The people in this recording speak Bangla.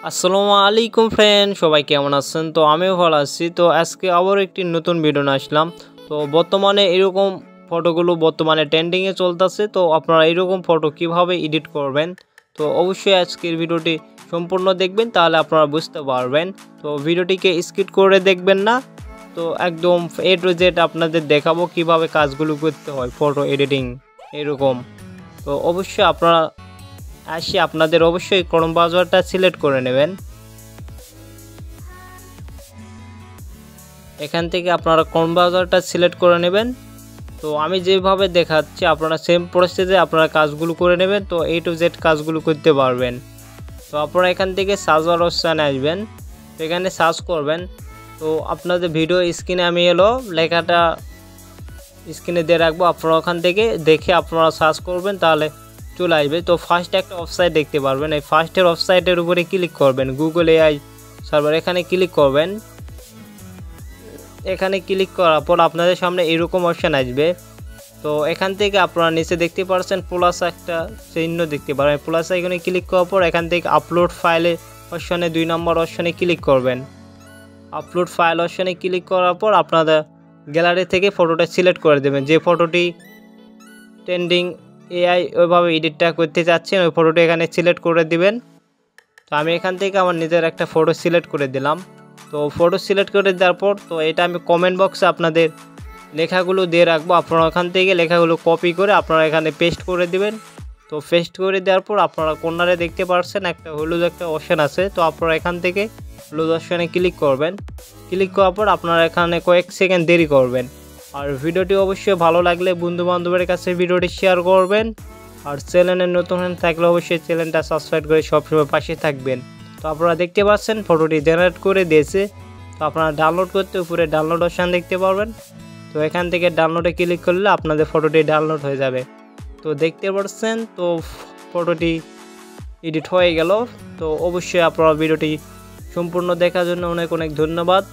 আসসালামু আলাইকুম ফ্রেন্ড, সবাই কেমন আছেন? তো আমিও ভালো আছি। তো আজকে আবার একটি নতুন ভিডিও নিয়ে আসলাম। তো বর্তমানে এরকম ফটোগুলো বর্তমানে ট্রেন্ডিংয়ে চলতেছে। তো আপনারা এরকম ফটো কিভাবে এডিট করবেন, তো অবশ্যই আজকের ভিডিওটি সম্পূর্ণ দেখবেন, তাহলে আপনারা বুঝতে পারবেন। তো ভিডিওটিকে স্কিপ করে দেখবেন না, তো একদম এ টু জেড আপনাদের দেখাবো কিভাবে কাজগুলো করতে হয় ফটো এডিটিং এরকম। তো অবশ্যই আপনারা আপনাদের অবশ্যই ক্রোম ব্রাউজারটা সিলেক্ট করে নেবেন। এখান থেকে আপনারা ক্রোম ব্রাউজারটা সিলেক্ট করে নেবেন। তো আমি যেভাবে দেখাচ্ছি আপনারা সেম প্রসেসে আপনারা কাজগুলো করে নেবেন, তো এ টু জেড কাজগুলো করতে পারবেন। তো আপনারা এখান থেকে সার্চ বার অপশানে আসবেন, তো এখানে সার্চ করবেন। তো আপনাদের ভিডিও স্ক্রিনে আমি লেখাটা স্ক্রিনে দিয়ে রাখবো, আপনারা ওখান থেকে দেখে আপনারা সার্চ করবেন, তাহলে চলে আসবে। তো ফার্স্ট একটা ওয়েবসাইট দেখতে পারবেন, এই ফার্স্টের ওয়েবসাইটের উপরে ক্লিক করবেন, গুগল এআই সার্ভার, এখানে ক্লিক করবেন। এখানে ক্লিক করার পর আপনাদের সামনে এরকম অপশান আসবে। তো এখান থেকে আপনারা নিচে দেখতে পাচ্ছেন প্লাস একটা চিহ্ন দেখতে পারবেন, প্লাস আইকনে ক্লিক করার পর এখান থেকে আপলোড ফাইলে অপশানে 2 নম্বর অপশানে ক্লিক করবেন। আপলোড ফাইল অপশানে ক্লিক করার পর আপনাদের গ্যালারি থেকে ফটোটা সিলেক্ট করে দেবেন, যে ফটোটি ট্রেন্ডিং এআই ওইভাবে এডিটটা করতে চাচ্ছেন ওই ফটোটা এখানে সিলেক্ট করে দিবেন। তো আমি এখান থেকে আমার নিজের একটা ফটো সিলেক্ট করে দিলাম। তো ফটো সিলেক্ট করে দেওয়ার পর তো এটা আমি কমেন্ট বক্সে আপনাদের লেখাগুলো দিয়ে রাখবো, আপনারা ওখান থেকে লেখাগুলো কপি করে আপনারা এখানে পেস্ট করে দিবেন। তো পেস্ট করে দেওয়ার পর আপনারা কর্নারে দেখতে পাচ্ছেন একটা হলুদ একটা অপশান আছে, তো আপনারা এখান থেকে হলুদ অপশানে ক্লিক করবেন। ক্লিক করার পর আপনারা এখানে কয়েক সেকেন্ড দেরি করবেন। আর ভিডিওটি অবশ্যই ভালো লাগলে বন্ধু বান্ধবের কাছে ভিডিওটি শেয়ার করবেন। আর চ্যানেলে নতুন থাকলে অবশ্যই চ্যানেলটা সাবস্ক্রাইব করে সবসময় পাশে থাকবেন। তো আপনারা দেখতে পাচ্ছেন ফটোটি জেনারেট করে দিয়েছে। তো আপনারা ডাউনলোড করতে উপরে ডাউনলোড অপশান দেখতে পারবেন, তো এখান থেকে ডাউনলোডে ক্লিক করলে আপনাদের ফটোটি ডাউনলোড হয়ে যাবে। তো দেখতে পাচ্ছেন তো ফটোটি এডিট হয়ে গেল। তো অবশ্যই আপনারা ভিডিওটি সম্পূর্ণ দেখার জন্য অনেক অনেক ধন্যবাদ।